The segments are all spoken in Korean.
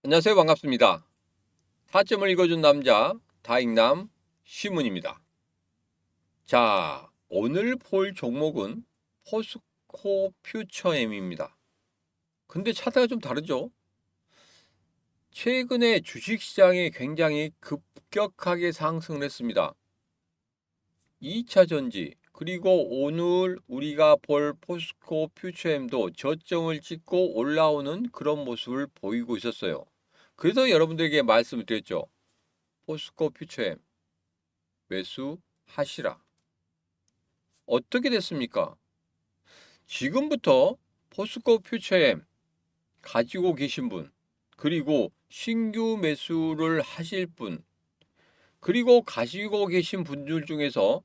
안녕하세요. 반갑습니다. 타점을 읽어준 남자 다익남 시문입니다. 자, 오늘 볼 종목은 포스코 퓨처엠입니다. 근데 차트가 좀 다르죠? 최근에 주식시장이 굉장히 급격하게 상승을 했습니다. 2차 전지 그리고 오늘 우리가 볼 포스코 퓨처엠도 저점을 찍고 올라오는 그런 모습을 보이고 있었어요. 그래서 여러분들에게 말씀을 드렸죠. 포스코 퓨처엠 매수하시라. 어떻게 됐습니까? 지금부터 포스코 퓨처엠 가지고 계신 분, 그리고 신규 매수를 하실 분, 그리고 가지고 계신 분들 중에서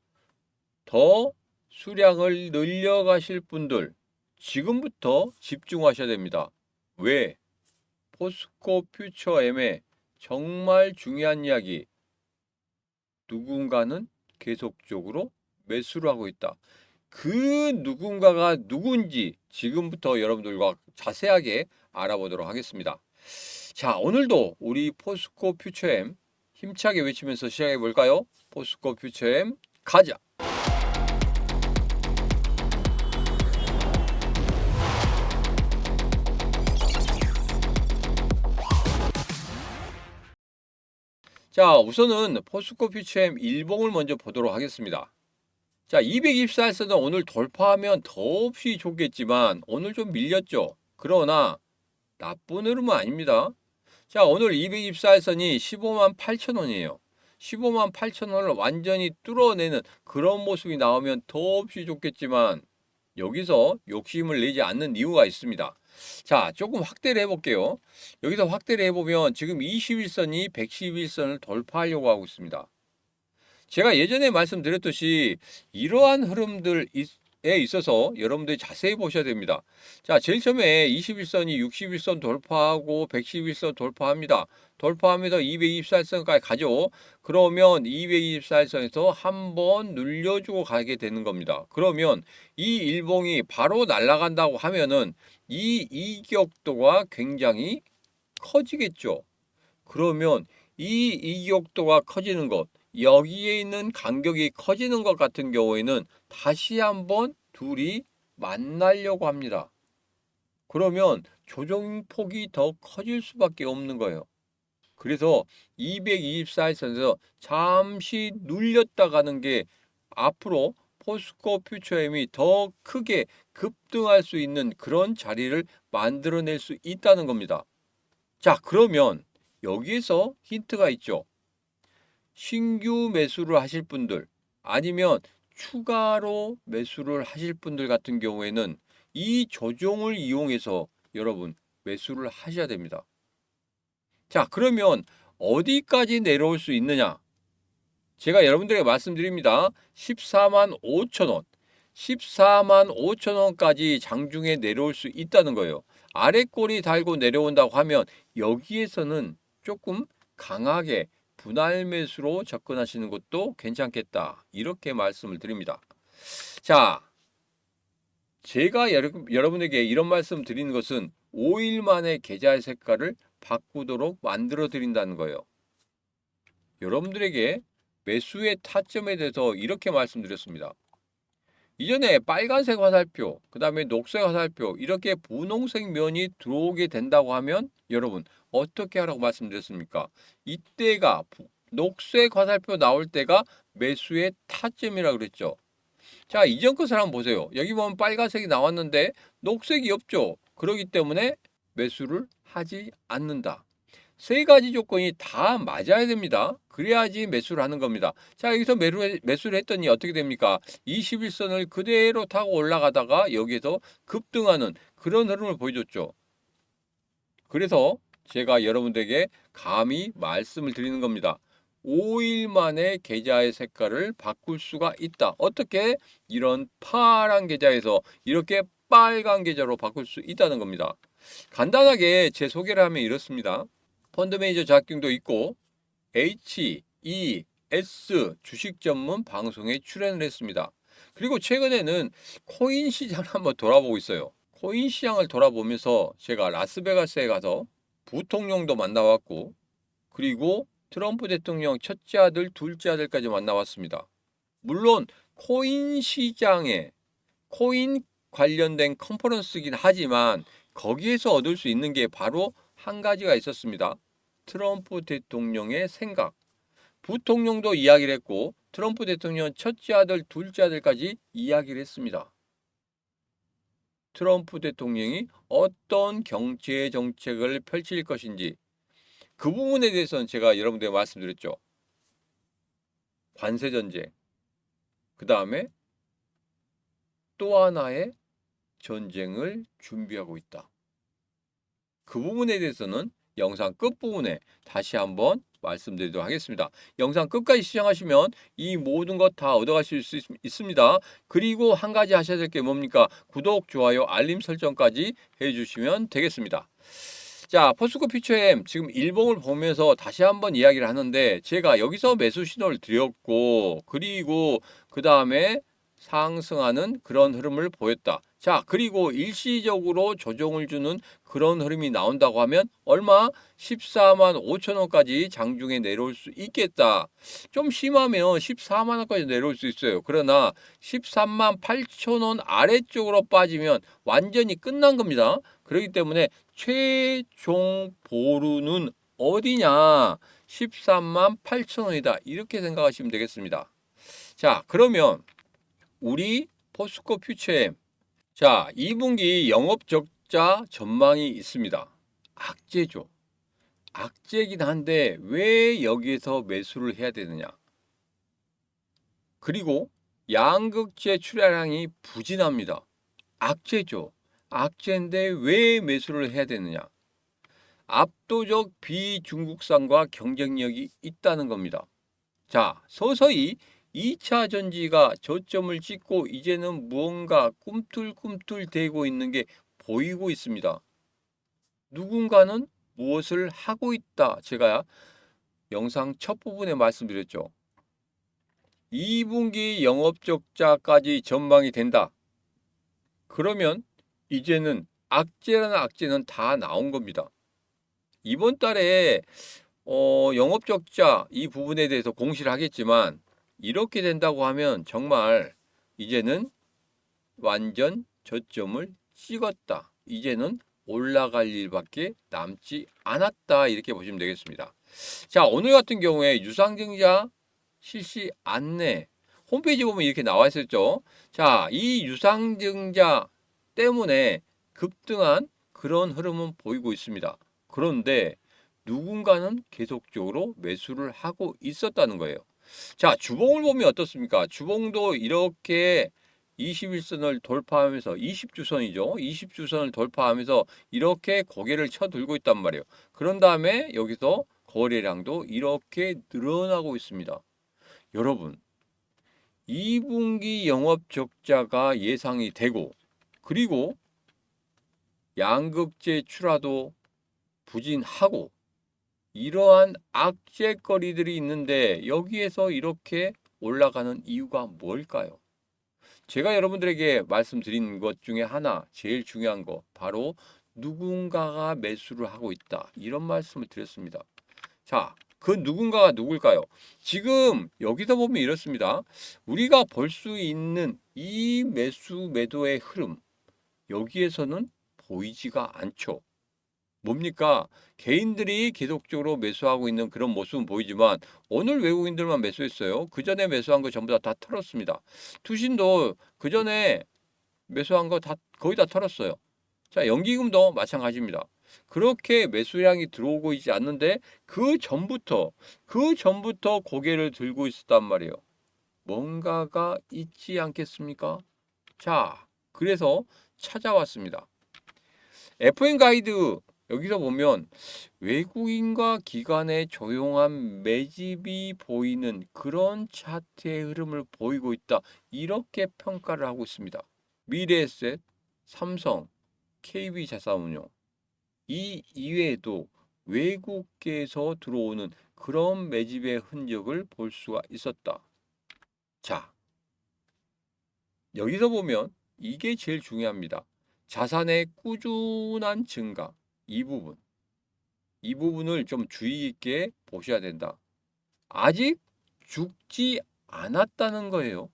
더 수량을 늘려가실 분들, 지금부터 집중하셔야 됩니다. 왜? 포스코 퓨처엠의 정말 중요한 이야기, 누군가는 계속적으로 매수를 하고 있다. 그 누군가가 누군지 지금부터 여러분들과 자세하게 알아보도록 하겠습니다. 자, 오늘도 우리 포스코 퓨처엠 힘차게 외치면서 시작해 볼까요? 포스코 퓨처엠 가자. 자, 우선은 포스코 퓨처엠 일봉을 먼저 보도록 하겠습니다. 자, 224에서는 오늘 돌파하면 더없이 좋겠지만 오늘 좀 밀렸죠. 그러나 나쁜 흐름은 아닙니다. 자, 오늘 224일선이 15만 8천 원이에요. 15만 8천 원을 완전히 뚫어내는 그런 모습이 나오면 더없이 좋겠지만 여기서 욕심을 내지 않는 이유가 있습니다. 자, 조금 확대를 해볼게요. 여기서 확대를 해보면 지금 21선이 111선을 돌파하려고 하고 있습니다. 제가 예전에 말씀드렸듯이 이러한 흐름들에 있어서 여러분들이 자세히 보셔야 됩니다. 자, 제일 처음에 21선이 61선 돌파하고 111선 돌파합니다. 돌파하면서 224선까지 가죠. 그러면 224선에서 한번 눌려주고 가게 되는 겁니다. 그러면 이 일봉이 바로 날아간다고 하면은 이 이격도가 굉장히 커지겠죠. 그러면 이 이격도가 커지는 것, 여기에 있는 간격이 커지는 것 같은 경우에는 다시 한번 둘이 만나려고 합니다. 그러면 조정폭이 더 커질 수밖에 없는 거예요. 그래서 224일선에서 잠시 눌렸다 가는 게 앞으로 포스코 퓨처엠이 더 크게 급등할 수 있는 그런 자리를 만들어낼 수 있다는 겁니다. 자, 그러면 여기에서 힌트가 있죠. 신규 매수를 하실 분들 아니면 추가로 매수를 하실 분들 같은 경우에는 이 조정을 이용해서 여러분 매수를 하셔야 됩니다. 자, 그러면 어디까지 내려올 수 있느냐? 제가 여러분들에게 말씀드립니다. 14만 5천 원, 14만 5천 원까지 장중에 내려올 수 있다는 거예요. 아래 꼬리 달고 내려온다고 하면 여기에서는 조금 강하게 분할 매수로 접근하시는 것도 괜찮겠다. 이렇게 말씀을 드립니다. 자, 제가 여러분에게 이런 말씀 드리는 것은 5일 만에 계좌의 색깔을 바꾸도록 만들어 드린다는 거예요. 여러분들에게 매수의 타점에 대해서 이렇게 말씀드렸습니다. 이전에 빨간색 화살표, 그 다음에 녹색 화살표, 이렇게 분홍색 면이 들어오게 된다고 하면 여러분 어떻게 하라고 말씀드렸습니까? 이때가 녹색 화살표 나올 때가 매수의 타점이라고 그랬죠. 자, 이전 것을 한번 보세요. 여기 보면 빨간색이 나왔는데 녹색이 없죠. 그렇기 때문에 매수를 하지 않는다. 세 가지 조건이 다 맞아야 됩니다. 그래야지 매수를 하는 겁니다. 자, 여기서 매수를 했더니 어떻게 됩니까? 21선을 그대로 타고 올라가다가 여기에서 급등하는 그런 흐름을 보여줬죠. 그래서 제가 여러분들에게 감히 말씀을 드리는 겁니다. 5일 만에 계좌의 색깔을 바꿀 수가 있다. 어떻게? 이런 파란 계좌에서 이렇게 빨간 계좌로 바꿀 수 있다는 겁니다. 간단하게 제 소개를 하면 이렇습니다. 펀드 매니저 자격증도 있고 HES 주식 전문 방송에 출연을 했습니다. 그리고 최근에는 코인 시장을 한번 돌아보고 있어요. 코인 시장을 돌아보면서 제가 라스베가스에 가서 부통령도 만나왔고, 그리고 트럼프 대통령 첫째 아들, 둘째 아들까지 만나왔습니다. 물론 코인 시장에 코인 관련된 컨퍼런스이긴 하지만 거기에서 얻을 수 있는 게 바로 한 가지가 있었습니다. 트럼프 대통령의 생각. 부통령도 이야기를 했고 트럼프 대통령 첫째 아들, 둘째 아들까지 이야기를 했습니다. 트럼프 대통령이 어떤 경제 정책을 펼칠 것인지 그 부분에 대해서는 제가 여러분들에게 말씀드렸죠. 관세 전쟁, 그 다음에 또 하나의 전쟁을 준비하고 있다. 그 부분에 대해서는 영상 끝부분에 다시 한번 말씀드리도록 하겠습니다. 영상 끝까지 시청하시면 이 모든 것 다 얻어가실 수 있습니다. 그리고 한 가지 하셔야 될 게 뭡니까? 구독, 좋아요, 알림 설정까지 해주시면 되겠습니다. 자, 포스코 퓨처엠 지금 일봉을 보면서 다시 한번 이야기를 하는데 제가 여기서 매수 신호를 드렸고 그리고 그 다음에 상승하는 그런 흐름을 보였다. 자, 그리고 일시적으로 조정을 주는 그런 흐름이 나온다고 하면 얼마? 14만 5천 원까지 장중에 내려올 수 있겠다. 좀 심하면 14만 원까지 내려올 수 있어요. 그러나 13만 8천 원 아래쪽으로 빠지면 완전히 끝난 겁니다. 그렇기 때문에 최종 보루는 어디냐? 13만 8천 원이다. 이렇게 생각하시면 되겠습니다. 자, 그러면 우리 포스코 퓨처엠 자, 2분기 영업 적자 전망이 있습니다. 악재죠. 악재이긴 한데 왜 여기에서 매수를 해야 되느냐? 그리고 양극재 출하량이 부진합니다. 악재죠. 악재인데 왜 매수를 해야 되느냐? 압도적 비중국산과 경쟁력이 있다는 겁니다. 자, 서서히 2차 전지가 저점을 찍고 이제는 무언가 꿈틀꿈틀 대고 있는 게 보이고 있습니다. 누군가는 무엇을 하고 있다. 제가 영상 첫 부분에 말씀드렸죠. 2분기 영업적자까지 전망이 된다. 그러면 이제는 악재라는 악재는 다 나온 겁니다. 이번 달에 영업적자 이 부분에 대해서 공시를 하겠지만 이렇게 된다고 하면 정말 이제는 완전 저점을 찍었다. 이제는 올라갈 일밖에 남지 않았다. 이렇게 보시면 되겠습니다. 자, 오늘 같은 경우에 유상증자 실시 안내 홈페이지 보면 이렇게 나와 있었죠. 자, 이 유상증자 때문에 급등한 그런 흐름은 보이고 있습니다. 그런데 누군가는 계속적으로 매수를 하고 있었다는 거예요. 자, 주봉을 보면 어떻습니까? 주봉도 이렇게 21선을 돌파하면서 20주선이죠. 20주선을 돌파하면서 이렇게 고개를 쳐들고 있단 말이에요. 그런 다음에 여기서 거래량도 이렇게 늘어나고 있습니다. 여러분, 2분기 영업 적자가 예상이 되고 그리고 양극재 출하도 부진하고 이러한 악재거리들이 있는데 여기에서 이렇게 올라가는 이유가 뭘까요? 제가 여러분들에게 말씀드린 것 중에 하나 제일 중요한 거 바로 누군가가 매수를 하고 있다. 이런 말씀을 드렸습니다. 자, 그 누군가가 누굴까요? 지금 여기서 보면 이렇습니다. 우리가 볼 수 있는 이 매수 매도의 흐름 여기에서는 보이지가 않죠. 뭡니까? 개인들이 계속적으로 매수하고 있는 그런 모습은 보이지만 오늘 외국인들만 매수했어요. 그 전에 매수한 거 전부 다 털었습니다. 투신도 그 전에 매수한 거 다 거의 다 털었어요. 자, 연기금도 마찬가지입니다. 그렇게 매수량이 들어오고 있지 않는데 그 전부터 고개를 들고 있었단 말이에요. 뭔가가 있지 않겠습니까? 자, 그래서 찾아왔습니다. FN 가이드 여기서 보면 외국인과 기관의 조용한 매집이 보이는 그런 차트의 흐름을 보이고 있다. 이렇게 평가를 하고 있습니다. 미래에셋, 삼성, KB자산운용 이 이외에도 외국계에서 들어오는 그런 매집의 흔적을 볼 수가 있었다. 자, 여기서 보면 이게 제일 중요합니다. 자산의 꾸준한 증가 이 부분. 이 부분을 좀 주의 있게 보셔야 된다. 아직 죽지 않았다는 거예요.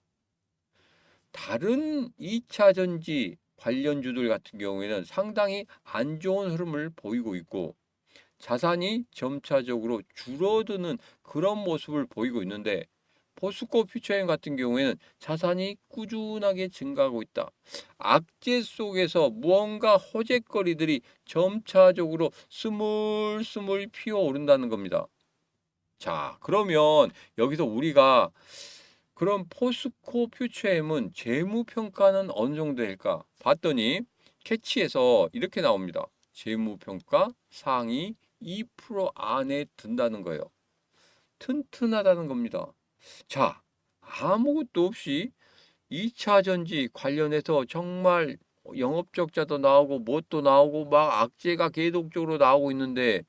다른 2차 전지 관련주들 같은 경우에는 상당히 안 좋은 흐름을 보이고 있고 자산이 점차적으로 줄어드는 그런 모습을 보이고 있는데 포스코 퓨처엠 같은 경우에는 자산이 꾸준하게 증가하고 있다. 악재 속에서 무언가 호재거리들이 점차적으로 스물스물 피어오른다는 겁니다. 자, 그러면 여기서 우리가 그럼 포스코 퓨처엠은 재무평가는 어느 정도 될까? 봤더니 캐치에서 이렇게 나옵니다. 재무평가 상위 2% 안에 든다는 거예요. 튼튼하다는 겁니다. 자, 아무것도 없이 2차 전지 관련해서 정말 영업적자도 나오고 뭣도 나오고 막 악재가 계속적으로 나오고 있는데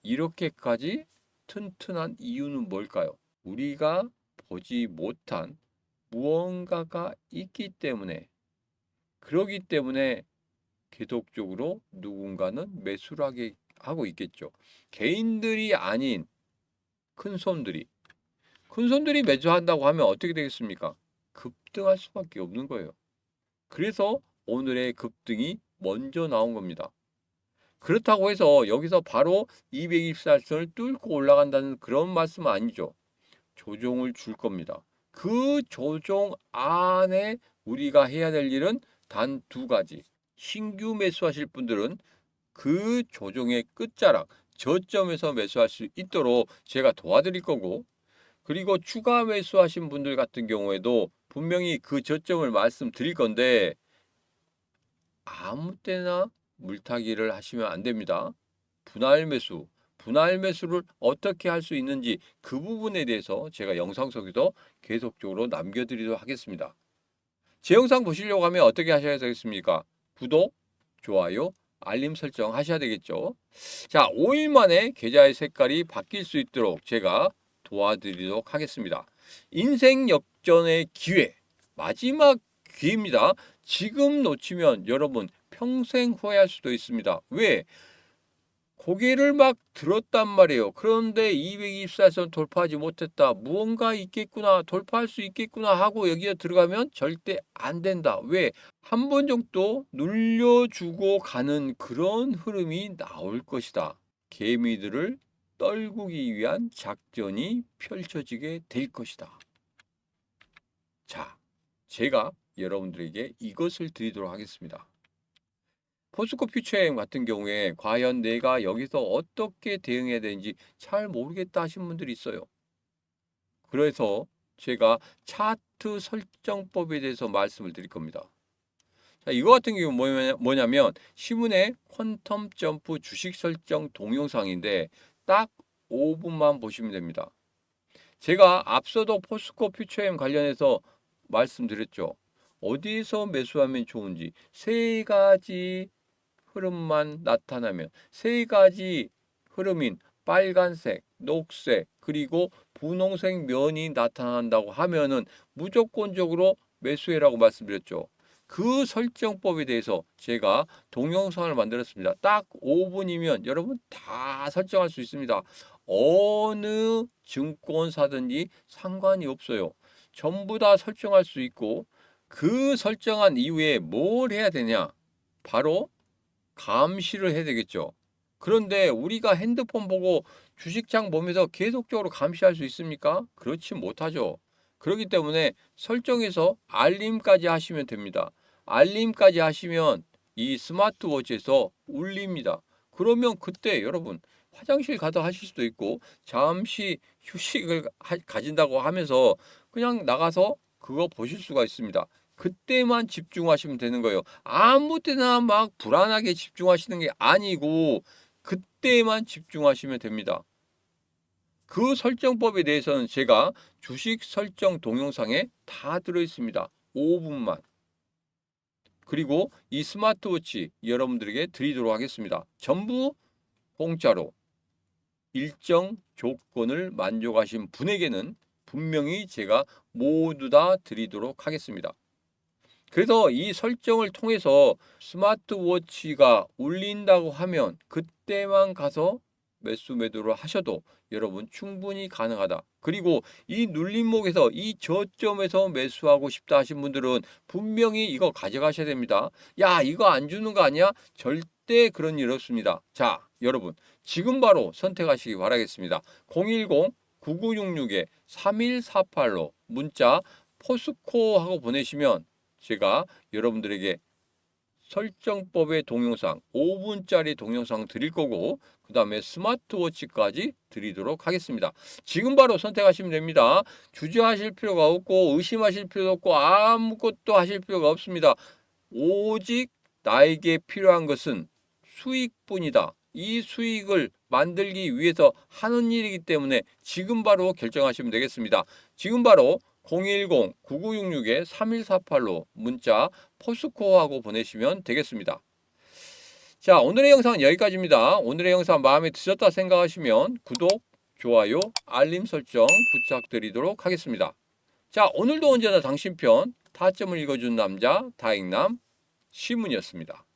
이렇게까지 튼튼한 이유는 뭘까요? 우리가 보지 못한 무언가가 있기 때문에 그러기 때문에 계속적으로 누군가는 매수를 하고 있겠죠. 개인들이 아닌 큰 손들이 매수한다고 하면 어떻게 되겠습니까? 급등할 수밖에 없는 거예요. 그래서 오늘의 급등이 먼저 나온 겁니다. 그렇다고 해서 여기서 바로 224선을 뚫고 올라간다는 그런 말씀은 아니죠. 조정을 줄 겁니다. 그 조정 안에 우리가 해야 될 일은 단 두 가지. 신규 매수하실 분들은 그 조정의 끝자락, 저점에서 매수할 수 있도록 제가 도와드릴 거고, 그리고 추가 매수하신 분들 같은 경우에도 분명히 그 저점을 말씀드릴 건데, 아무 때나 물타기를 하시면 안 됩니다. 분할 매수를 어떻게 할 수 있는지 그 부분에 대해서 제가 영상 속에도 계속적으로 남겨드리도록 하겠습니다. 제 영상 보시려고 하면 어떻게 하셔야 되겠습니까? 구독, 좋아요, 알림 설정 하셔야 되겠죠. 자, 5일 만에 계좌의 색깔이 바뀔 수 있도록 제가 도와드리도록 하겠습니다. 인생 역전의 기회, 마지막 기회입니다. 지금 놓치면 여러분 평생 후회할 수도 있습니다. 왜? 고개를 막 들었단 말이에요. 그런데 224선 돌파하지 못했다. 무언가 있겠구나. 돌파할 수 있겠구나 하고 여기에 들어가면 절대 안 된다. 왜? 한 번 정도 눌려주고 가는 그런 흐름이 나올 것이다. 개미들을 떨구기 위한 작전이 펼쳐지게 될 것이다. 자, 제가 여러분들에게 이것을 드리도록 하겠습니다. 포스코 퓨처엠 같은 경우에 과연 내가 여기서 어떻게 대응해야 되는지 잘 모르겠다 하신 분들이 있어요. 그래서 제가 차트 설정법에 대해서 말씀을 드릴 겁니다. 자, 이거 같은 경우 뭐냐면 신문의 퀀텀 점프 주식 설정 동영상인데 딱 5분만 보시면 됩니다. 제가 앞서도 포스코 퓨처엠 관련해서 말씀드렸죠. 어디서 매수하면 좋은지 세 가지 흐름만 나타나면 세 가지 흐름인 빨간색, 녹색, 그리고 분홍색 면이 나타난다고 하면은 무조건적으로 매수해라고 말씀드렸죠. 그 설정법에 대해서 제가 동영상을 만들었습니다. 딱 5분이면 여러분 다 설정할 수 있습니다. 어느 증권사든지 상관이 없어요. 전부 다 설정할 수 있고 그 설정한 이후에 뭘 해야 되냐? 바로 감시를 해야 되겠죠. 그런데 우리가 핸드폰 보고 주식장 보면서 계속적으로 감시할 수 있습니까? 그렇지 못하죠. 그렇기 때문에 설정해서 알림까지 하시면 됩니다. 알림까지 하시면 이 스마트워치에서 울립니다. 그러면 그때 여러분 화장실 가다 하실 수도 있고 잠시 휴식을 가진다고 하면서 그냥 나가서 그거 보실 수가 있습니다. 그때만 집중하시면 되는 거예요. 아무 때나 막 불안하게 집중하시는 게 아니고 그때만 집중하시면 됩니다. 그 설정법에 대해서는 제가 주식 설정 동영상에 다 들어 있습니다. 5분만. 그리고 이 스마트워치 여러분들에게 드리도록 하겠습니다. 전부 공짜로 일정 조건을 만족하신 분에게는 분명히 제가 모두 다 드리도록 하겠습니다. 그래서 이 설정을 통해서 스마트워치가 울린다고 하면 그때만 가서 매수 매도를 하셔도 여러분 충분히 가능하다. 그리고 이 눌림목에서 이 저점에서 매수하고 싶다 하신 분들은 분명히 이거 가져가셔야 됩니다. 야, 이거 안 주는 거 아니야? 절대 그런 일 없습니다. 자, 여러분 지금 바로 선택하시기 바라겠습니다. 010-9966-3148로 문자 포스코 하고 보내시면 제가 여러분들에게 설정법의 동영상 5분짜리 동영상 드릴 거고 그 다음에 스마트워치까지 드리도록 하겠습니다. 지금 바로 선택하시면 됩니다. 주저하실 필요가 없고 의심하실 필요도 없고 아무것도 하실 필요가 없습니다. 오직 나에게 필요한 것은 수익뿐이다. 이 수익을 만들기 위해서 하는 일이기 때문에 지금 바로 결정하시면 되겠습니다. 지금 바로 010-9966-3148로 문자 포스코하고 보내시면 되겠습니다. 자, 오늘의 영상은 여기까지입니다. 오늘의 영상 마음에 드셨다 생각하시면 구독, 좋아요, 알림 설정 부탁드리도록 하겠습니다. 자, 오늘도 언제나 당신 편 타점을 읽어준 남자 다익남 시문이었습니다.